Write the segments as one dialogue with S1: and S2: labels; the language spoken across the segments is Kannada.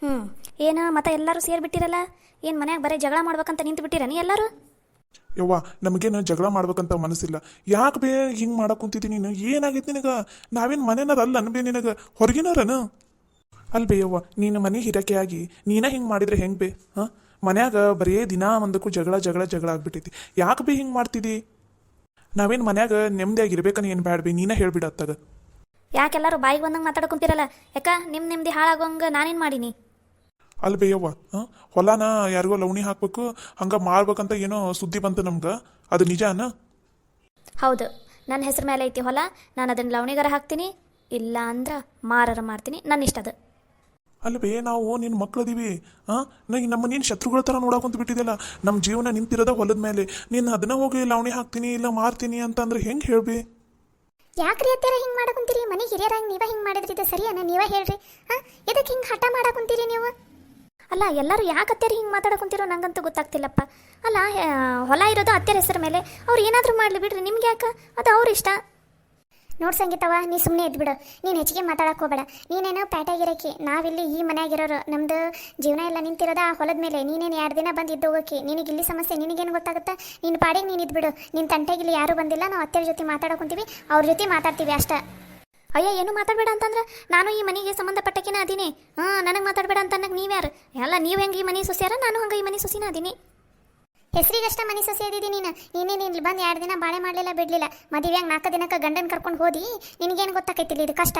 S1: ಹ್ಞೂ. ಏನು ಮತ್ತೆ ಎಲ್ಲರೂ ಸೇರಿಬಿಟ್ಟಿರಲ್ಲ? ಏನು ಮನ್ಯಾಗ ಬರೀ ಜಗಳ ಮಾಡ್ಬೇಕಂತ ನಿಂತು ಬಿಟ್ಟಿರ ನೀ ಎಲ್ಲರೂ?
S2: ಯವ್ವ ನಮಗೇನು ಜಗಳ ಮಾಡ್ಬೇಕಂತ ಮನಸ್ಸಿಲ್ಲ. ಯಾಕೆ ಬೇ ಹಿಂಗೆ ಮಾಡಕ್ ಕುಂತಿದ್ದೀನಿ ನೀನು? ಏನಾಗೈತಿ ನಿನಗ? ನಾವೇನು ಮನೆನಾರ ಅಲ್ಲ ಅನ್ಬೇ ನಿನಗ, ಹೊರಗಿನವ್ರನ ಅಲ್ಬೇ ಯವ್ವ. ನೀನು ಮನೆ ಹಿರಕೆ ಆಗಿ ನೀನ ಹಿಂಗೆ ಮಾಡಿದ್ರೆ ಹೆಂಗೆ ಬೇ? ಹಾಂ, ಮನ್ಯಾಗ ಬರೀ ದಿನ ಒಂದಕ್ಕೂ ಜಗಳ ಜಗಳ ಜಗಳ ಆಗ್ಬಿಟ್ಟೈತಿ. ಯಾಕೆ ಬೇ ಹಿಂಗೆ ಮಾಡ್ತಿದ್ದಿ? ನಾವೇನು ಮನ್ಯಾಗ ನೆಮ್ಮದಿಯಾಗಿ ಇರ್ಬೇಕನ್ನ ಏನು ಬ್ಯಾಡ ಬೇ, ನೀನ ಹೇಳ್ಬಿಡ ಅತ್ತಾಗ.
S1: ಯಾಕೆಲ್ಲರೂ ಬಾಯಿಗೆ ಬಂದಂಗೆ ಮಾತಾಡ್ಕೊಂತಿರಲ್ಲ? ಯಾಕ ನಿಮ್ಮ ನೆಮ್ಮದಿ ಹಾಳಾಗೋಂಗೆ ನಾನೇನು ಮಾಡೀನಿ?
S2: ಅಲ್ಬೇ ಯವ್ವ, ಹಾಂ, ಹೊಲಾನ ಯಾರಿಗೋ ಲವಣಿ ಹಾಕ್ಬೇಕು ಹಂಗೆ ಮಾಡ್ಬೇಕಂತ ಏನೋ ಸುದ್ದಿ ಬಂತು ನಮ್ಗೆ, ಅದು ನಿಜಾನ?
S1: ಹೌದು, ನನ್ನ ಹೆಸರು ಮೇಲೆ ಐತಿ ಹೊಲ. ನಾನು ಅದನ್ನು ಲವಣಿಗಾರ ಹಾಕ್ತೀನಿ, ಇಲ್ಲ ಅಂದ್ರೆ ಮಾರಾರ ಮಾಡ್ತೀನಿ, ನನ್ನ ಇಷ್ಟ ಅದು.
S2: ಅಲ್ವೇ ನಾವು ನಿನ್ನ ಮಕ್ಳದೀವಿ. ಹಾಂ, ನಮ್ಮ ನೀನು ಶತ್ರುಗಳ ಥರ ನೋಡಾಕೊಂತ ಬಿಟ್ಟಿದ್ದಿಲ್ಲ. ನಮ್ಮ ಜೀವನ ನಿಂತಿರೋದ ಹೊಲದ ಮೇಲೆ. ನೀನು ಅದನ್ನ ಹೋಗಿ ಲಾವಣಿ ಹಾಕ್ತೀನಿ ಇಲ್ಲ ಮಾರ್ತೀನಿ ಅಂತಂದ್ರೆ ಹೆಂಗೆ ಹೇಳ್ಬಿ?
S3: ಯಾಕ್ರಿ ಅತ್ಯಾರ ಹಿಂಗೆ ಮಾಡಕುಂತೀರಿ? ಮನೆ ಹಿರಿಯರಾಗಿ ನೀವ ಹಿಂಗೆ ಮಾಡಿದ್ರಿ, ಇದು ಸರಿಯನ್ನ? ನೀವ ಹೇಳ್ರಿ. ಹಾಂ, ಇದಕ್ಕೆ ಹಿಂಗೆ ಹಠ ಮಾಡಕುಂತೀರಿ ನೀವು?
S1: ಅಲ್ಲ, ಎಲ್ಲರೂ ಯಾಕೆ ಅತ್ಯಾರ ಹಿಂಗೆ ಮಾತಾಡ್ಕೊಂತಿರೋ ನಂಗಂತೂ ಗೊತ್ತಾಗ್ತಿಲ್ಲಪ್ಪ. ಅಲ್ಲ, ಹೊಲ ಇರೋದು ಅತ್ಯಾರ ಹೆಸರು ಮೇಲೆ, ಅವ್ರು ಏನಾದರೂ ಮಾಡಲಿ ಬಿಡ್ರಿ, ನಿಮ್ಗೆ ಯಾಕೆ? ಅದು ಅವ್ರ ಇಷ್ಟ.
S3: ನೋಡ್ ಸಂಗೀತವ, ನೀ ಸುಮ್ಮನೆ ಇದ್ಬಿಡು. ನೀನು ಹೆಚ್ಚಿಗೆ ಮಾತಾಡಕ್ಕೆ ಹೋಗಬೇಡ. ನೀನೇನೋ ಪ್ಯಾಟಾಗಿರಕ್ಕೆ, ನಾವಿಲ್ಲಿ ಈ ಮನೆಯಾಗಿರೋರು. ನಮ್ದು ಜೀವನ ಎಲ್ಲ ನಿಂತಿರೋದ ಆ ಹೊಲದ ಮೇಲೆ. ನೀನೇನು 2 ದಿನ ಬಂದು ಇದ್ದು ಹೋಗೋಕೆ. ನಿನಗೆ ಇಲ್ಲಿ ಸಮಸ್ಯೆ, ನಿನಗೇನು ಗೊತ್ತಾಗುತ್ತೆ? ನಿನ್ನ ಪಾಡಿಗೆ ನೀನು ಇದ್ಬಿಡು. ನಿನ್ನ ತಂಟೆಗಿಲ್ಲಿ ಯಾರೂ ಬಂದಿಲ್ಲ. ನಾವು ಅತ್ತೆಯ ಜೊತೆ ಮಾತಾಡಕೊಂತೀವಿ, ಅವ್ರ ಜೊತೆ ಮಾತಾಡ್ತೀವಿ ಅಷ್ಟೇ.
S1: ಅಯ್ಯ, ಏನು ಮಾತಾಡಬೇಡ ಅಂತಂದ್ರೆ ನಾನು ಈ ಮನೆಗೆ ಸಂಬಂಧಪಟ್ಟಕಿನ ಅದೀನಿ. ಹಾಂ, ನನಗೆ ಮಾತಾಡಬೇಡ ಅಂತ ಅನ್ನಕ್ಕೆ ನೀವ್ಯಾರು? ಎಲ್ಲ ನೀವು ಹೆಂಗೆ ಈ ಮನೆ ಸೊಸೆಯಾರ, ನಾನು ಹಂಗೆ ಈ ಮನೆ ಸೊಸಿನ ಅದೀನಿ.
S3: ಹೆಸರಿಗಷ್ಟ ಮನೆ ಸೊಸೆ ಇದ್ದಿದ್ದಿ ನೀನು. ನೀನೇನು ಇಲ್ಲಿ ಬಂದು 2 ದಿನ ಬಾಳೆ ಮಾಡಲಿಲ್ಲ, ಬಿಡಲಿಲ್ಲ. ಮದುವೆಯಾಗ 4 ದಿನಕ್ಕೆ ಗಂಡನ ಕರ್ಕೊಂಡು ಹೋದಿ. ನಿನಗೇನು ಗೊತ್ತಾಕೈತಿಲ್ಲ ಇದು ಕಷ್ಟ?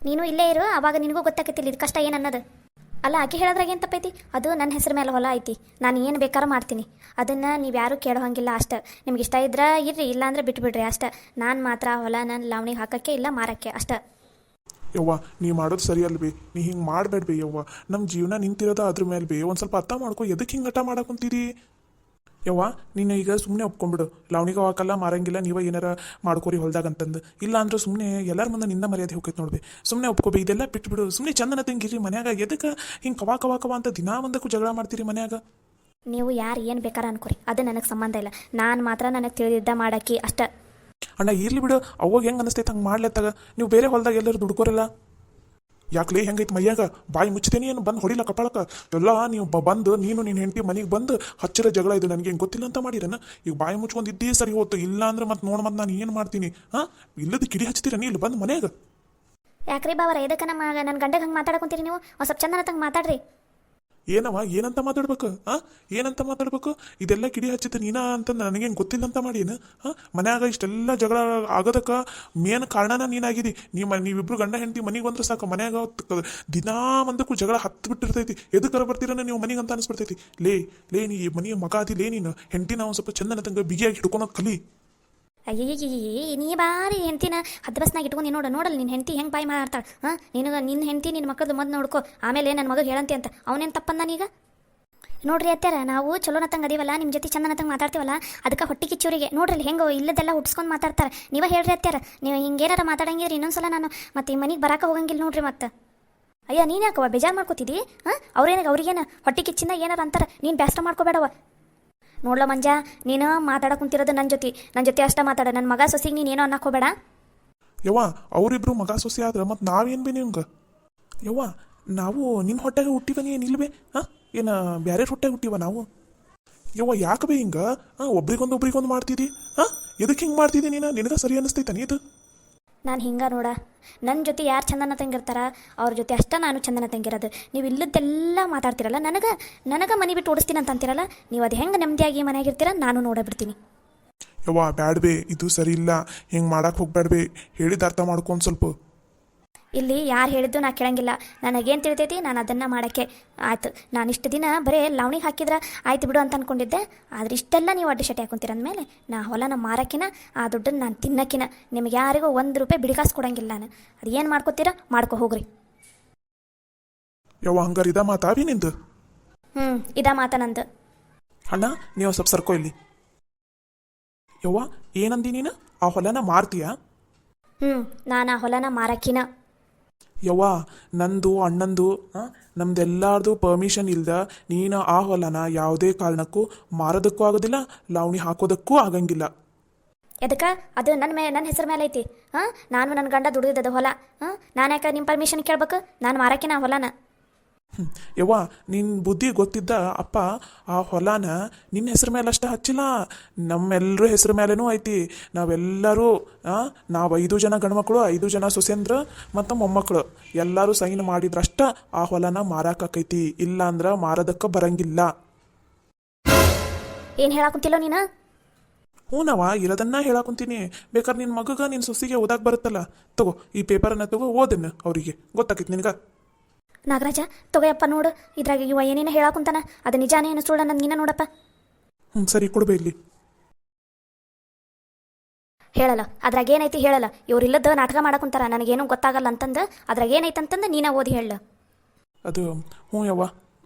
S1: ನೀನು ಇಲ್ಲೇ ಇರು, ಆವಾಗ ನಿನಗೂ ಗೊತ್ತಾಕೈತಿಲ್ಲ ಇದು ಕಷ್ಟ ಏನು ಅನ್ನೋದು. ಅಲ್ಲ, ಆಕೆ ಹೇಳೋದ್ರಾಗ ಏನು ತಪ್ಪೈತಿ? ಅದು ನನ್ನ ಹೆಸರು ಮೇಲೆ ಹೊಲ ಐತಿ, ನಾನು ಏನು ಬೇಕಾದ್ರೂ ಮಾಡ್ತೀನಿ. ಅದನ್ನು ನೀವು ಯಾರೂ ಕೇಳೋ ಹಂಗಿಲ್ಲ ಅಷ್ಟೇ. ನಿಮ್ಗೆ ಇಷ್ಟ ಇದ್ರೆ ಇರ್ರಿ, ಇಲ್ಲ ಅಂದ್ರೆ ಬಿಟ್ಬಿಡ್ರಿ ಅಷ್ಟೇ. ನಾನು ಮಾತ್ರ ಹೊಲ ನನ್ನ ಲಾವಣಿಗೆ ಹಾಕೋಕ್ಕೆ ಇಲ್ಲ ಮಾರಕ್ಕೆ ಅಷ್ಟೇ.
S2: ಯವ್ವ, ನೀ ಮಾಡೋದು ಸರಿ ಅಲ್ಬಿ. ನೀ ಹಿಂಗೆ ಮಾಡಬೇಡ್ಬಿ ಯವ್ವ. ನಮ್ಮ ಜೀವನ ನಿಂತಿರೋದ ಅದ್ರ ಮೇಲೆ ಬಿ. ಒಂದು ಸ್ವಲ್ಪ ಅರ್ಥ ಮಾಡ್ಕೊ, ಎದಕ್ಕೆ ಹಿಂಗೆ ಹಠ ಮಾಡಾಕೊಂತೀರಿ? ಯವ್ವ, ನೀನು ಈಗ ಸುಮ್ಮನೆ ಒಪ್ಕೊಂಡ್ಬಿಡು. ಲಾವಣಿಗೆ ಹಾಕಲ್ಲ, ಮಾರಂಗಿಲ್ಲ, ನೀವ ಏನಾರ ಮಾಡ್ಕೋರಿ ಹೊಲ್ದಾಗ ಅಂತಂದು. ಇಲ್ಲ ಅಂದ್ರೆ ಸುಮ್ಮನೆ ಎಲ್ಲರ ಮುಂದೆ ನಿಂದ ಮರ್ಯಾದೆ ಹೋಗೈತೆ ನೋಡ್ಬಿ. ಸುಮ್ಮನೆ ಒಪ್ಕೋಬಿ, ಇದೆಲ್ಲ ಬಿಟ್ಬಿಡು. ಸುಮ್ಮನೆ ಚಂದನ ತಂಗಿರಿ ಮನ್ಯಾಗ. ಎದಕ್ಕೆ ಹಿಂಗೆ ಕವಾ ಕವಾ ಕವಾ ಅಂತ ದಿನಾ ಒಂದಕ್ಕೂ ಜಗಳ ಮಾಡ್ತೀರಿ ಮನ್ಯಾಗ?
S1: ನೀವು ಯಾರು ಏನು ಬೇಕಾರ ಅನ್ಕೋರಿ, ಅದು ನನಗೆ ಸಂಬಂಧ ಇಲ್ಲ. ನಾನು ಮಾತ್ರ ನನಗೆ ತಿಳಿದಿದ್ದ ಮಾಡಾಕಿ ಅಷ್ಟೇ.
S2: ಅಣ್ಣ ಇರ್ಲಿ ಬಿಡು, ಅವಾಗ ಹೆಂಗೆ ಅನಿಸ್ತೈತೆ ಹಂಗೆ ಮಾಡ್ಲತ್ತಾಗ. ನೀವು ಬೇರೆ ಹೊಲ್ದಾಗ ಎಲ್ಲರೂ ದುಡ್ಕೋರಲ್ಲ. ಯಾಕ್ಲೇ ಹೆಂಗೈತೆ ಮೈಯಾಗ? ಬಾಯಿ ಮುಚ್ತೇನೆ ಏನು? ಬಂದು ಹೊಡಿಲ್ಲ ಕಪಾಳಕ್ಕೆ ಎಲ್ಲ. ನೀವು ಬಂದು ನೀನು ನಿನ್ನ ಹೆಂಡತಿ ಮನೆಗೆ ಬಂದು ಹಚ್ಚಿರ ಜಗಳ ಇದು ನನಗೆ ಹೆಂಗೆ ಗೊತ್ತಿಲ್ಲ ಅಂತ ಮಾಡಿರನ? ಈಗ ಬಾಯಿ ಮುಚ್ಕೊಂಡು ಇದ್ದೇ ಸರಿ ಹೋಯ್ತು. ಇಲ್ಲ ಅಂದ್ರೆ ಮತ್ತೆ ನೋಡಿ ಮತ್ತೆ ನಾನು ಏನು ಮಾಡ್ತೀನಿ? ಹಾಂ, ಇಲ್ಲದ ಕಿಡಿ ಹಚ್ತೀರ ನೀ ಇಲ್ಲಿ ಬಂದು ಮನೆಯಾಗ?
S1: ಯಾಕ್ರಿ ಬಾವರ, ಎದಕ್ಕೆ ನನ್ನ ಗಂಡಗೆ ಹಂಗೆ ಮಾತಾಡ್ಕೊಂತೀರಿ ನೀವು? ಒಂದು ಸ್ವಲ್ಪ ಚಂದನ ತಂಗೆ ಮಾತಾಡ್ರಿ.
S2: ಏನವ ಏನಂತ ಮಾತಾಡ್ಬೇಕು? ಹಾಂ, ಏನಂತ ಮಾತಾಡ್ಬೇಕು? ಇದೆಲ್ಲ ಕಿಡಿ ಹಚ್ಚಿತ್ತು ನೀನ ಅಂತ ನನಗೇನು ಗೊತ್ತಿಲ್ಲ ಅಂತ ಮಾಡಿ ಏನು? ಹಾಂ, ಮನ್ಯಾಗ ಇಷ್ಟೆಲ್ಲ ಜಗಳ ಆಗೋದಕ್ಕೆ ಮೇನ್ ಕಾರಣನ ನೀನಾಗಿದ್ದಿ. ನೀವಿಬ್ರು ಗಂಡ ಹೆಂಡತಿ ಮನೆಗೆ ಬಂದ್ರೆ ಸಾಕು, ಮನ್ಯಾಗ ದಿನಾ ಒಂದಕ್ಕೂ ಜಗಳ ಹತ್ತು ಬಿಟ್ಟಿರ್ತೈತಿ. ಎದಕ್ಕರ ಬರ್ತೀರನ ನೀವು ಮನೆಗೆ ಅಂತ ಅನಿಸ್ಬಿಡ್ತೈತಿ. ಲೇ ನೀ ಮನೆಯ ಮಗ ಅದಿ. ಲೇ ನೀನು ಹೆಂಡತಿನ ಒಂದು ಸ್ವಲ್ಪ ಚಂದನ ತಂಗ ಬಿಗಿಯಾಗಿ ಹಿಡ್ಕೊಳೋದು ಕಲಿ.
S1: ಅಯ್ಯಯ್ಯ, ನೀ ಬಾರಿ ಹೆಂಡ್ತಿನ ಹದ್ದು ಬಸ್ನಾಗ ಇಟ್ಕೊಂಡು ನೋಡಲ್ಲ ನಿನ್ನ ಹೆಂಡತಿ ಹೆಂಗೆ ಬಾಯಿ ಮಾತಾಡ್ತಾಳೆ. ಹಾಂ, ನಿನ್ನ ಹೆಂಡತಿ ನಿನ್ನ ಮಕ್ಕಳದು ಮೊದಲು ನೋಡ್ಕೊ, ಆಮೇಲೆ ನನ್ನ ಮಗ ಹೇಳಂತೆ ಅಂತ. ಅವನೇನು ತಪ್ಪಂದಾನೀಗ? ನೋಡ್ರಿ ಅತ್ಯಾರ, ನಾವು ಚಲೋನ ತಂಗ ಅದೀವಲ್ಲ, ನಿಮ್ಮ ಜೊತೆ ಚಂದನ ತಂಗ ಮಾತಾಡ್ತೀವಲ್ಲ, ಅದಕ್ಕೆ ಹೊಟ್ಟೆ ಕಿಚ್ಚೂರಿಗೆ ನೋಡ್ರಿ ಹೆಂಗೆ ಇಲ್ಲದೆಲ್ಲ ಹುಟ್ಸ್ಕೊಂಡು ಮಾತಾಡ್ತಾರೆ. ನೀವೇ ಹೇಳ್ರಿ ಅತ್ಯಾರ, ನೀವು ಹಿಂಗೇನಾರ ಮಾತಾಡಂಗಿದ್ರಿ ಇನ್ನೊಂದ್ಸಲ ನಾನು ಮತ್ತೆ ಈ ಮನೆಗೆ ಬರಾಕ ಹೋಗಂಗಿಲ್ಲ ನೋಡ್ರಿ ಮತ್ತೆ. ಅಯ್ಯ, ನೀನು ಯಾಕವ ಬೇಜಾರು ಮಾಡ್ಕೋತಿದ್ದಿ? ಹಾಂ, ಅವ್ರಿಗೇನು ಹೊಟ್ಟೆ ಕಿಚ್ಚಿಂದ ಏನಾರ ಅಂತಾರೆ, ನೀನು ಬೇಸರ ಮಾಡ್ಕೋಬೇಡವ. ನೋಡ್ಲ ಮಂಜ, ನೀನು ಮಾತಾಡಕ್ಕೆ ಕುಂತಿರೋದು ನನ್ನ ಜೊತೆ ಅಷ್ಟ ಮಾತಾಡ. ನನ್ನ ಮಗ ಸೊಸಿಗೆ ನೀನು ಏನೋ ಅನ್ನಕ್ಕೆ ಹೋಗಬೇಡ.
S2: ಯವ್ವ, ಅವರಿಬ್ರು ಮಗ ಸೊಸೆ ಆದ್ರೆ ಮತ್ತು ನಾವೇನು ಬಿ ನಿಮ್ಗೆ? ಯವ್ವ, ನಾವು ನಿನ್ನ ಹೊಟ್ಟೆಗೆ ಹುಟ್ಟಿವನಿ ಏನು ಇಲ್ವೇ? ಹಾಂ, ಏನು ಬೇರೆ ಹೊಟ್ಟೆಗೆ ಹುಟ್ಟಿವ ನಾವು? ಯವ್ವ, ಯಾಕೆ ಬೇ ಹಿಂಗೆ? ಹಾಂ, ಒಬ್ರಿಗೊಂದು ಮಾಡ್ತಿದ್ದಿ? ಹಾಂ, ಎದಕ್ಕೆ ಹಿಂಗೆ ಮಾಡ್ತಿದ್ದಿ ನೀನು? ನಿನಗೆ ಸರಿ ಅನ್ನಿಸ್ತೈತ ನೀ ಇದು?
S1: ನಾನು ಹಿಂಗೆ ನೋಡ, ನನ್ನ ಜೊತೆ ಯಾರು ಚಂದನ ತಂಗಿರ್ತಾರ ಅವ್ರ ಜೊತೆ ಅಷ್ಟ ನಾನು ಚಂದನ ತಂಗಿರೋದು. ನೀವು ಇಲ್ಲದ್ದೆಲ್ಲ ಮಾತಾಡ್ತಿರಲ್ಲ, ನನಗೆ ಮನೆ ಬಿಟ್ಟು ಓಡಿಸ್ತೀನಿ ಅಂತ ಅಂತಿರಲ್ಲ. ನೀವು ಅದು ಹೆಂಗೆ ನೆಮ್ಮದಿಯಾಗಿ ಮನೆಯಾಗಿರ್ತೀರ ನಾನು ನೋಡಬಿಡ್ತೀನಿ.
S2: ಯವ್ವ ಬ್ಯಾಡ್ಬೇ, ಇದು ಸರಿ ಇಲ್ಲ. ಹಿಂಗೆ ಮಾಡಕ್ಕೆ ಹೋಗ್ಬೇಡ್ಬೇ. ಹೇಳಿದ ಅರ್ಥ ಮಾಡ್ಕೊಂಡು ಸ್ವಲ್ಪ.
S1: ಇಲ್ಲಿ ಯಾರು ಹೇಳಿದ್ದು ನಾ ಕೇಳಂಗಿಲ್ಲ. ನನಗೇನು ತಿಳಿತೈತಿ ನಾನು ಅದನ್ನು ಮಾಡೋಕ್ಕೆ ಆಯ್ತು. ನಾನು ಇಷ್ಟು ದಿನ ಬರೀ ಲಾವಣಿಗೆ ಹಾಕಿದ್ರೆ ಆಯ್ತು ಬಿಡು ಅಂತ ಅಂದ್ಕೊಂಡಿದ್ದೆ. ಆದರೆ ಇಷ್ಟೆಲ್ಲ ನೀವು ಅಡ್ಡಿ ಶೆಟ್ಟಿ ಹಾಕೊಂತೀರ ಅಂದಮೇಲೆ ನಾ ಹೊಲನ ಮಾರಕ್ಕಿನ ಆ ದುಡ್ಡನ್ನು ನಾನು ತಿನ್ನಕ್ಕಿನ ನಿಮಗೆ ಯಾರಿಗೂ 1 ರೂಪಾಯಿ ಬಿಡಿಗಾಸು ಕೊಡಂಗಿಲ್ಲ ನಾನು. ಅದು ಏನು ಮಾಡ್ಕೋತೀರಾ ಮಾಡ್ಕೊ ಹೋಗ್ರಿ.
S2: ಯವ್ವ, ಹಂಗಾರೆ ಇದ ಮಾತಾವಿ ನಿಂದು?
S1: ಇದ ಮಾತ ನಂದು.
S2: ಅಣ್ಣ, ನೀವು ಸ್ವಲ್ಪ ಸರ್ಕೋ ಇಲ್ಲಿ. ಯವ್ವ, ಏನಂದಿ ನೀನು? ಆ ಹೊಲನ ಮಾರ್ತೀಯಾ?
S1: ನಾನು ಆ ಹೊಲನ ಮಾರಕ್ಕಿನ.
S2: ಯವ್ವ, ನಂದು ಅಣ್ಣಂದು ನಮ್ದೆಲ್ಲಾರ್ದು ಪರ್ಮಿಷನ್ ಇಲ್ದ ನೀನು ಆ ಹೊಲನ ಯಾವುದೇ ಕಾರಣಕ್ಕೂ ಮಾರೋದಕ್ಕೂ ಆಗೋದಿಲ್ಲ, ಲಾವಣಿ ಹಾಕೋದಕ್ಕೂ ಆಗಂಗಿಲ್ಲ.
S1: ಎದಕ್ಕೆ? ಅದು ನನ್ನ ಹೆಸರು ಮೇಲೆ ಐತಿ. ನಾನು ನನ್ನ ಗಂಡ ದುಡಿದದ ಹೊಲ. ನಾನು ಯಾಕೆ ನಿಮ್ಮ ಪರ್ಮಿಷನ್ ಕೇಳ್ಬೇಕು? ನಾನು ಮಾರಕ್ಕಿನ ಹೊಲನ.
S2: ಯವ್ವ ನಿನ್ನ ಬುದ್ಧಿ ಗೊತ್ತಿದ್ದ ಅಪ್ಪ ಆ ಹೊಲನ ನಿನ್ನ ಹೆಸ್ರ ಮೇಲೆ ಅಷ್ಟೇ ಹಚ್ಚಿಲ್ಲ, ನಮ್ಮೆಲ್ಲರ ಹೆಸ್ರ ಮೇಲೇನೂ ಐತಿ. ನಾವೆಲ್ಲರೂ ನಾವು 5 ಜನ ಗಂಡ್ಮಕ್ಳು, 5 ಜನ ಸೊಸೆಂದ್ರ ಮತ್ತು ಮೊಮ್ಮಕ್ಕಳು ಎಲ್ಲರೂ ಸೈನ್ ಮಾಡಿದ್ರಷ್ಟ ಆ ಹೊಲನ ಮಾರಾಕೈತಿ. ಇಲ್ಲ ಅಂದ್ರೆ ಮಾರೋದಕ್ಕೆ ಬರಂಗಿಲ್ಲ.
S1: ಏನು ಹೇಳಾಕುಂತಿಲ್ಲೋ ನೀನು?
S2: ಹ್ಞೂನವ, ಇರೋದನ್ನ ಹೇಳಾಕುಂತೀನಿ. ಬೇಕಾದ್ರೆ ನಿನ್ನ ಮಗಗ ನಿನ್ನ ಸೊಸಿಗೆ ಓದಾಕ್ ಬರುತ್ತಲ್ಲ, ತಗೋ ಈ ಪೇಪರನ್ನು ತಗೋ, ಓದನ್ನು ಅವರಿಗೆ ಗೊತ್ತಾಕೈತಿ ನಿನಗೆ.
S1: ನಾಗರಾಜ ತಗೋಯಪ್ಪ ನೋಡು, ಇದ್ರಾಗ ಇವ ಏನೇನು ಹೇಳಾಕುಂತಾನ, ಅದು ನಿಜಾನೇ ಏನು ಸುಳ್ಳ ನನ್ನ ನೀನ ನೋಡಪ್ಪ.
S2: ಸರಿ ಕೊಡ್ಬೇ ಇಲ್ಲಿ.
S1: ಹೇಳಲ್ಲ ಅದ್ರಾಗ ಏನೈತಿ ಹೇಳಲ್ಲ. ಇವ್ರು ಇಲ್ಲದ ನಾಟಕ ಮಾಡಾಕುಂತಾರ, ನನಗೇನು ಗೊತ್ತಾಗಲ್ಲ ಅಂತಂದು ಅದ್ರಾಗ ಏನೈತೆ ಅಂತಂದು ನೀನ ಓದಿ ಹೇಳ.
S2: ಅದು ಹ್ಞೂ ಯವ್ವ,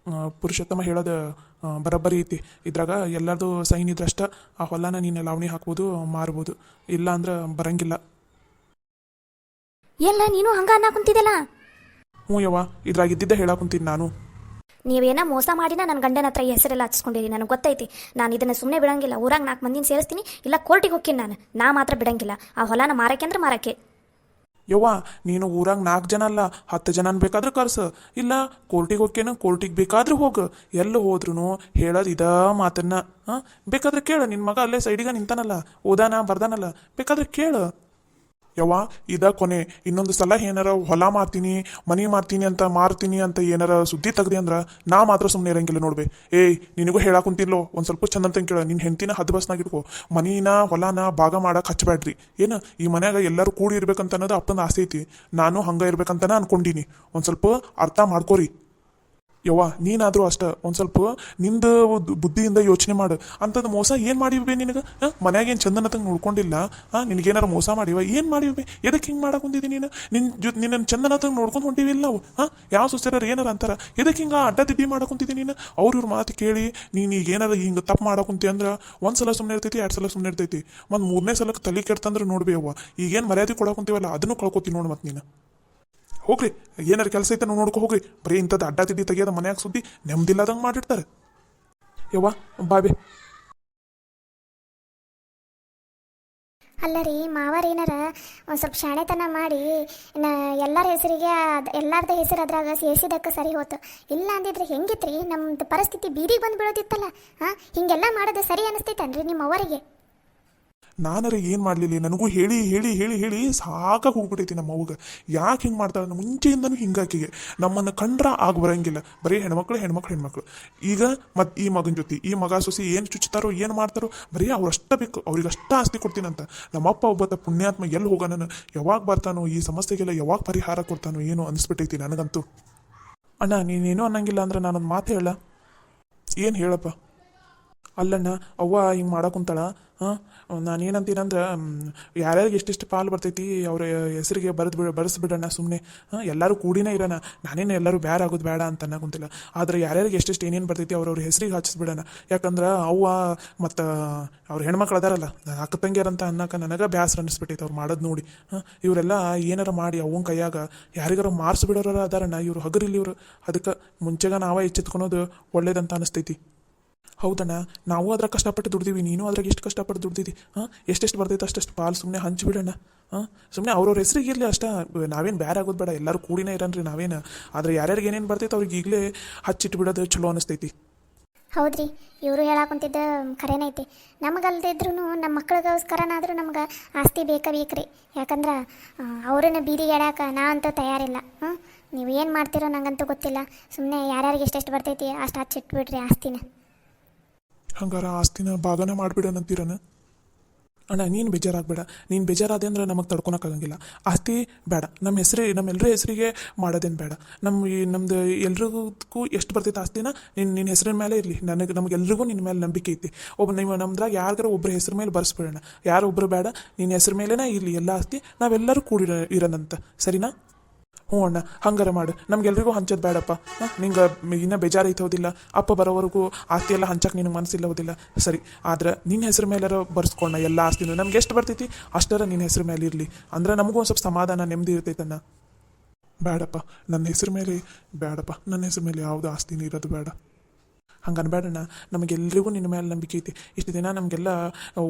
S2: ಪುರುಷೋತ್ತಮ ಹೇಳೋದು ಬರೋಬ್ಬರಿ ಐತಿ. ಇದ್ರಾಗ ಎಲ್ಲರದು ಸೈನ್ ಇದ್ರಷ್ಟ ಆ ಹೊಲನ ನೀನು ಲಾವಣಿ ಹಾಕ್ಬೋದು, ಮಾರ್ಬೋದು. ಇಲ್ಲ ಅಂದ್ರೆ ಬರಂಗಿಲ್ಲ.
S1: ಎಲ್ಲ ನೀನು ಹಂಗ ಅನ್ನಕುಂತಿದ್ದಲ್ಲ.
S2: ಹ್ಞೂ ಯವ್ವ, ಇದ್ರಾಗ ಇದ್ದಿದ್ದ ಹೇಳಾಕುಂತೀನಿ ನಾನು.
S1: ನೀವೇನ ಮೋಸ ಮಾಡಿನ ನನ್ನ ಗಂಡನ ಹತ್ರ ಈ ಹೆಸರೆಲ್ಲ ಹಚ್ಕೊಂಡಿರಿ, ನನಗೆ ಗೊತ್ತೈತಿ. ನಾನು ಇದನ್ನು ಸುಮ್ಮನೆ ಬಿಡಂಗಿಲ್ಲ. ಊರಾಗ 4 ಮಂದಿನ ಸೇರಿಸ್ತೀನಿ, ಇಲ್ಲ ಕೋರ್ಟಿಗೆ ಹೋಗ್ತೀನಿ. ನಾ ಮಾತ್ರ ಬಿಡಂಗಿಲ್ಲ. ಆ ಹೊಲನ ಮಾರಕ್ಕೆ ಅಂದ್ರೆ ಮಾರಕ್ಕೆ.
S2: ಯವ್ವ, ನೀನು ಊರಾಗ 4 ಜನ ಅಲ್ಲ 10 ಜನನ ಬೇಕಾದ್ರೆ ಕರ್ಸು, ಇಲ್ಲ ಕೋರ್ಟಿಗೆ ಹೋಗ್ಕೇನು, ಕೋರ್ಟಿಗೆ ಬೇಕಾದ್ರೂ ಹೋಗು. ಎಲ್ಲ ಹೋದ್ರೂ ಹೇಳೋದು ಇದ ಮಾತನ್ನ. ಬೇಕಾದ್ರೆ ಕೇಳು, ನಿನ್ನ ಮಗ ಅಲ್ಲೇ ಸೈಡಿಗೆ ನಿಂತಾನಲ್ಲ, ಓದಾನ ಬರ್ದಾನಲ್ಲ, ಬೇಕಾದ್ರೆ ಕೇಳು. ಯವ್ವ, ಇದ ಕೊನೆ. ಇನ್ನೊಂದು ಸಲ ಏನಾರ ಹೊಲ ಮಾರ್ತೀನಿ, ಮನಿ ಮಾರ್ತೀನಿ ಅಂತ ಮಾರ್ತೀನಿ ಅಂತ ಏನಾರ ಸುದ್ದಿ ತೆಗ್ದಿ ಅಂದ್ರೆ ನಾ ಮಾತ್ರ ಸುಮ್ಮನೆ ಇರಂಗಿಲ್ಲ ನೋಡ್ಬೇ. ಏಯ್, ನಿನಗೂ ಹೇಳಾಕುಂತಿಲ್ಲೋ, ಒಂದು ಸ್ವಲ್ಪ ಚಂದ ಅಂತ ಕೇಳ. ನಿನ್ನ ಹೆಂಡತಿನ ಹದ್ದು ಬಸ್ನಾಗ ಇಟ್ಕೋ. ಮನಿನ ಹೊಲನ ಭಾಗ ಮಾಡಕ್ಕೆ ಹಚ್ಚಬೇಡ್ರಿ. ಏನು ಈ ಮನ್ಯಾಗ ಎಲ್ಲರೂ ಕೂಡಿ ಇರ್ಬೇಕಂತ ಅನ್ನೋದು ಅಪ್ಪನ ಆಸೆ ಐತಿ. ನಾನು ಹಂಗೆ ಇರ್ಬೇಕಂತನ ಅನ್ಕೊಂಡೀನಿ. ಒಂದು ಸ್ವಲ್ಪ ಅರ್ಥ ಮಾಡ್ಕೋರಿ. ಯವ್ವ, ನೀನಾದರೂ ಅಷ್ಟ ಒಂದು ಸ್ವಲ್ಪ ನಿಂದು ಬುದ್ಧಿಯಿಂದ ಯೋಚನೆ ಮಾಡು. ಅಂಥದ್ದು ಮೋಸ ಏನು ಮಾಡಿವೆ ನಿನಗೆ? ಮನ್ಯಾಗ ಏನು ಚಂದನತಂಗೆ ನೋಡ್ಕೊಂಡಿಲ್ಲ? ನಿನಗೇನಾರು ಮೋಸ ಮಾಡಿವ? ಏನು ಮಾಡಿವೆ? ಎದಕ್ಕೆ ಹಿಂಗೆ ಮಾಡಕ್ಕೆ ಹೊಂದಿದ್ದೀನಿ ನೀನು? ನಿನ್ನ ಚಂದನತಂಗೆ ನೋಡ್ಕೊಂಡು ಹೊಂಟಿವಿಲ್ಲ ನಾವು. ಯಾವ ಸುಸ್ತಿರಾರು ಏನಾರ ಅಂತಾರ, ಎದಕ್ಕೆ ಹಿಂಗೆ ಅಡ್ಡ ದಿಬ್ಬಿ ಮಾಡಕ್ಕೆ ಹೊಂತಿದ್ದೀನಿ ನೀನು? ಇವ್ರ ಮಾತು ಕೇಳಿ ನೀನು ಈಗ ಏನಾರ ಹಿಂಗೆ ತಪ್ಪು ಮಾಡಕ್ಕೆ ಹೊಂತಿ ಅಂದ್ರೆ 1 ಸಲ ಸುಮ್ಮನೆ ಇರ್ತೈತಿ, 2 ಸಲ ಸುಮ್ಮನೆ ಇರ್ತೈತಿ. ಮತ್ತು 3ನೇ ಸಲಕ್ಕೆ ತಲೆ ಕೆಡ್ತಂದ್ರೆ ನೋಡ್ಬೇ ಯವ್ವ, ಈಗೇನು ಮರ್ಯಾದೆ ಕೊಡಕ್ಕೆ ಹೊಂತೀವಲ್ಲ ಅದನ್ನು ಕಳ್ಕೊತೀನಿ ನೋಡಿ. ಮತ್ತು ನೀನು ಹೋಗ್ರಿ, ಏನಾರು ಕೆಲಸ ಐತೆ ನಾವು ನೋಡ್ಕೊ ಹೋಗ್ರಿ. ಬರೀ ಇಂಥದ್ದು ಅಡ್ಡ ತಿಡ್ಡಿ ತೆಗಿಯೋದು ಮನ್ಯಾಗ ಸುದ್ದಿ ನೆಮ್ಮದಿಲ್ಲದಂಗೆ ಮಾಡಿರ್ತಾರೆ. ಯವ್ವ ಬಾಬೆ.
S3: ಅಲ್ಲ ರೀ ಮಾವಾರ ಏನಾರ ಒಂದು ಸ್ವಲ್ಪ ಶಾಣೆತನ ಮಾಡಿ ಎಲ್ಲರ ಹೆಸರಿಗೆ ಎಲ್ಲಾರ್ದ ಹೆಸರು ಅದ್ರಾಗ ಸೇರಿಸಿದಕ್ಕೆ ಸರಿ ಹೋತು. ಇಲ್ಲ ಅಂದಿದ್ರೆ ಹೆಂಗಿತ್ರಿ ನಮ್ದು ಪರಿಸ್ಥಿತಿ ಬೀದಿಗೆ ಬಂದು ಬೀಳೋದಿತ್ತಲ್ಲ. ಹಿಂಗೆಲ್ಲ ಮಾಡೋದು ಸರಿ ಅನಿಸ್ತೈತನ್ರಿ ನಿಮ್ಮ ಅವರಿಗೆ?
S2: ನಾನರ ಏನು ಮಾಡಲಿಲ್ಲ, ನನಗೂ ಹೇಳಿ ಹೇಳಿ ಹೇಳಿ ಹೇಳಿ ಸಾಕಾಗಿ ಹೋಗ್ಬಿಟ್ಟೈತಿ ನಮ್ಮ ಅವ್ಗೆ. ಯಾಕೆ ಹಿಂಗೆ ಮಾಡ್ತಾಳೆ? ಮುಂಚೆಯಿಂದನೂ ಹಿಂಗಾಕಿಗೆ ನಮ್ಮನ್ನು ಕಂಡ್ರೆ ಆಗ ಬರಂಗಿಲ್ಲ. ಬರೀ ಹೆಣ್ಮಕ್ಳು. ಈಗ ಮತ್ತು ಈ ಮಗನ ಜೊತೆ ಈ ಮಗ ಸೊಸಿ ಏನು ಚುಚ್ತಾರೋ ಏನು ಮಾಡ್ತಾರೋ ಬರೀ ಅವ್ರಷ್ಟ ಬೇಕು, ಅವ್ರಿಗಷ್ಟ ಆಸ್ತಿ ಕೊಡ್ತೀನಂತ. ನಮ್ಮಪ್ಪ ಒಬ್ಬತ್ತ ಪುಣ್ಯಾತ್ಮ ಎಲ್ಲಿ ಹೋಗೋಣ, ಯಾವಾಗ ಬರ್ತಾನೋ, ಈ ಸಮಸ್ಯೆಗೆಲ್ಲ ಯಾವಾಗ ಪರಿಹಾರ ಕೊಡ್ತಾನೋ ಏನೋ ಅನಿಸ್ಬಿಟ್ಟೈತಿ ನನಗಂತೂ. ಅಣ್ಣ, ನೀನೇನೋ ಅನ್ನಂಗಿಲ್ಲ ಅಂದ್ರೆ ನಾನೊಂದು ಮಾತು ಹೇಳ. ಏನು ಹೇಳಪ್ಪ? ಅಲ್ಲಣ್ಣ, ಅವ್ವ ಹಿಂಗೆ ಮಾಡಕ್ಕುಂತಾಳ. ನಾನೇನಂತೀನಂದ್ರೆ ಯಾರ್ಯಾರಿಗೆ ಎಷ್ಟೆಷ್ಟು ಪಾಲು ಬರ್ತೈತಿ ಅವ್ರ ಹೆಸರಿಗೆ ಬರೆಸ್ಬಿಡೋಣ ಸುಮ್ಮನೆ. ಎಲ್ಲರೂ ಕೂಡಿನೇ ಇರೋಣ. ನಾನೇನು ಎಲ್ಲರೂ ಬೇರೆ ಆಗೋದು ಬೇಡ ಅಂತ ಅನ್ನೋಕುಂತಿಲ್ಲ. ಆದರೆ ಯಾರ್ಯಾರಿಗೆ ಎಷ್ಟೆಷ್ಟು ಏನೇನು ಬರ್ತೈತಿ ಅವ್ರವ್ರ ಹೆಸರಿಗೆ ಹಚ್ಚಿಸ್ಬಿಡೋಣ. ಯಾಕಂದ್ರೆ ಅವ್ವ ಮತ್ತು ಅವ್ರ ಹೆಣ್ಮಕ್ಳು ಅದಾರಲ್ಲ, ಅಕ್ಕ ತಂಗಿಯರಂತ ಅನ್ನೋಕೆ ನನಗೆ ಬೇಸರ ಅನ್ನಿಸ್ಬಿಟ್ಟೈತೆ ಅವ್ರು ಮಾಡೋದು ನೋಡಿ. ಇವರೆಲ್ಲ ಏನಾರ ಮಾಡಿ ಅವನ ಕೈಯಾಗ ಯಾರಿಗಾರ ಮಾರ್ಸ್ಬಿಡೋರ ಅದಾರಣ್ಣ. ಇವರು ಹಗರಿಲ್ಲ ಇವರು. ಅದಕ್ಕೆ ಮುಂಚೆಗೆ ನಾವೇ ಎಚ್ಚೆತ್ಕೊಳೋದು ಒಳ್ಳೇದಂತ ಅನಿಸ್ತೈತಿ. ಹೌದಣ್ಣ, ನಾವು ಅದ್ರ ಕಷ್ಟಪಟ್ಟು ದುಡ್ದೀವಿ, ನೀನು ಅದ್ರಾಗ ಎಷ್ಟು ಕಷ್ಟಪಟ್ಟು ದುಡ್ದಿದ್ದಿ. ಎಷ್ಟೆಷ್ಟು ಬರ್ತೈತೆ ಅಷ್ಟು ಪಾಲು ಸುಮ್ಮನೆ ಹಂಚಿಬಿಡೋಣ. ಸುಮ್ಮನೆ ಅವ್ರವ್ರ ಹೆಸರಿಗೆ ಇರಲಿ ಅಷ್ಟ. ನಾವೇನು ಬೇರೆ ಆಗೋದು ಬೇಡ, ಎಲ್ಲರೂ ಕೂಡಿನೇ ಇರನ್ರಿ ನಾವೇನು. ಆದರೆ ಯಾರ್ಯಾರಿಗೆ ಏನೇನು ಬರ್ತೈತೆ ಅವ್ರಿಗೆ ಈಗಲೇ ಹಚ್ಚಿಟ್ಬಿಡೋದು ಚಲೋ ಅನಿಸ್ತೈತಿ.
S3: ಹೌದ್ರಿ, ಇವರು ಹೇಳಾಕುಂತಿದ್ದ ಖರೇನೈತಿ. ನಮಗಲ್ದಿದ್ರು ನಮ್ಮ ಮಕ್ಳಿಗೋಸ್ಕರನಾದರೂ ನಮ್ಗೆ ಆಸ್ತಿ ಬೇಕ್ರಿ. ಯಾಕಂದ್ರೆ ಅವ್ರನ್ನ ಬೀದಿಗೆ ಎಡ್ಯಾಕ ನಾ ಅಂತೂ ತಯಾರಿಲ್ಲ. ನೀವು ಏನು ಮಾಡ್ತೀರೋ ನಂಗಂತೂ ಗೊತ್ತಿಲ್ಲ. ಸುಮ್ಮನೆ ಯಾರ್ಯಾರಿಗೆ ಎಷ್ಟೆಷ್ಟು ಬರ್ತೈತಿ ಅಷ್ಟು ಹಚ್ಚಿಟ್ಬಿಡ್ರಿ ಆಸ್ತಿನ.
S2: ಹಂಗಾರ ಆಸ್ತಿನ ಭಾಗನ ಮಾಡಿಬಿಡೋಣಂತೀರನ? ಅಣ್ಣ, ನೀನು ಬೇಜಾರಾಗಬೇಡ. ನೀನು ಬೇಜಾರಾದೆ ಅಂದ್ರೆ ನಮಗೆ ತಡ್ಕೊಳಕ್ಕಾಗಂಗಿಲ್ಲ. ಆಸ್ತಿ ಬೇಡ, ನಮ್ಮೆಲ್ಲರ ಹೆಸರಿಗೆ ಮಾಡೋದೇನು ಬೇಡ. ನಮ್ದು ಎಲ್ರಿಗೂ ಎಷ್ಟು ಬರ್ತೈತೆ ಆಸ್ತಿನ ನಿನ್ನ ಹೆಸರಿನ ಮೇಲೆ ಇರಲಿ. ನಮಗೆಲ್ರಿಗೂ ನಿನ್ನ ಮೇಲೆ ನಂಬಿಕೆ ಐತಿ. ನಮ್ದ್ರಾಗ ಯಾರಿಗಾರ ಒಬ್ಬರ ಹೆಸರು ಮೇಲೆ ಬರ್ಸ್ಬಿಡೋಣ. ಯಾರೊಬ್ಬರು ಬೇಡ, ನಿನ್ನ ಹೆಸರು ಮೇಲೇನ ಇರಲಿ ಎಲ್ಲ ಆಸ್ತಿ. ನಾವೆಲ್ಲರೂ ಕೂಡಿ ಇರೋಣಂತ, ಸರಿನಾ? ಹ್ಞೂ ಅಣ್ಣ, ಹಂಗಾರ ಮಾಡು. ನಮ್ಗೆಲ್ರಿಗೂ ಹಂಚೋದು ಬೇಡಪ್ಪ. ನಿಂಗೆ ಇನ್ನೂ ಬೇಜಾರೈತೋದಿಲ್ಲ. ಅಪ್ಪ ಬರೋವರೆಗೂ ಆಸ್ತಿ ಎಲ್ಲ ಹಂಚಕ್ಕೆ ನಿನಗೆ ಮನಸ್ಸಿಲ್ಲ ಹೋದಿಲ್ಲ, ಸರಿ. ಆದ್ರೆ ನಿನ್ನ ಹೆಸರು ಮೇಲಾರ ಬರ್ಸ್ಕೊಂಡ ಎಲ್ಲ ಆಸ್ತಿನೂ ನಮ್ಗೆ ಎಷ್ಟು ಬರ್ತೈತಿ ಅಷ್ಟರ ನಿನ್ನ ಹೆಸರು ಮೇಲೆ ಇರಲಿ. ಅಂದ್ರೆ ನಮಗೂ ಒಂದು ಸ್ವಲ್ಪ ಸಮಾಧಾನ ನೆಮ್ಮದಿ ಇರ್ತೈತಣ್ಣ. ಬೇಡಪ್ಪ, ನನ್ನ ಹೆಸರು ಮೇಲೆ ಬೇಡಪ್ಪ. ನನ್ನ ಹೆಸರು ಮೇಲೆ ಯಾವುದು ಆಸ್ತಿನೂ ಇರೋದು ಬೇಡ. ಹಂಗೆ ಅನ್ಬೇಡಣ್ಣ. ನಮಗೆಲ್ರಿಗೂ ನಿನ್ನ ಮೇಲೆ ನಂಬಿಕೆ ಐತಿ. ಇಷ್ಟು ದಿನ ನಮಗೆಲ್ಲ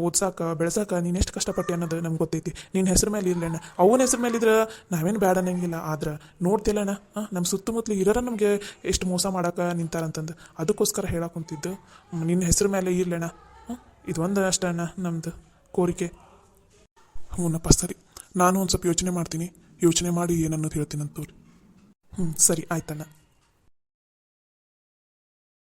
S2: ಓದ್ಸಾಕ ಬೆಳೆಸಾಕ ನೀನು ಎಷ್ಟು ಕಷ್ಟಪಟ್ಟು ಅನ್ನೋದು ನಮ್ಗೆ ಗೊತ್ತೈತಿ. ನಿನ್ನ ಹೆಸ್ರ ಮೇಲೆ ಇರ್ಲಣ್ಣ, ಅವನ ಹೆಸ್ರ ಮೇಲೆ ಇದ್ರೆ ನಾವೇನು ಬೇಡ ಅನ್ನಂಗಿಲ್ಲ. ಆದ್ರೆ ನೋಡ್ತಿಲ್ಲಣ್ಣ, ನಮ್ಮ ಸುತ್ತಮುತ್ತಲು ಇರೋರ ನಮಗೆ ಎಷ್ಟು ಮೋಸ ಮಾಡೋಕೆ ನಿಂತಾರಂತಂದು ಅದಕ್ಕೋಸ್ಕರ ಹೇಳಕ್ಕಂತಿದ್ದು. ನಿನ್ನ ಹೆಸ್ರ ಮೇಲೆ ಇರ್ಲಣ್ಣ. ಇದು ಒಂದು ಅಷ್ಟೇ ಅಣ್ಣ ನಮ್ಮದು ಕೋರಿಕೆ. ಹ್ಞೂನಪ್ಪ ಸರಿ, ನಾನು ಒಂದು ಸ್ವಲ್ಪ ಯೋಚನೆ ಮಾಡ್ತೀನಿ. ಯೋಚನೆ ಮಾಡಿ ಏನನ್ನೋದು ಹೇಳ್ತೀನಿ ಅಂತ ತೋರಿ. ಸರಿ ಆಯ್ತಣ್ಣ.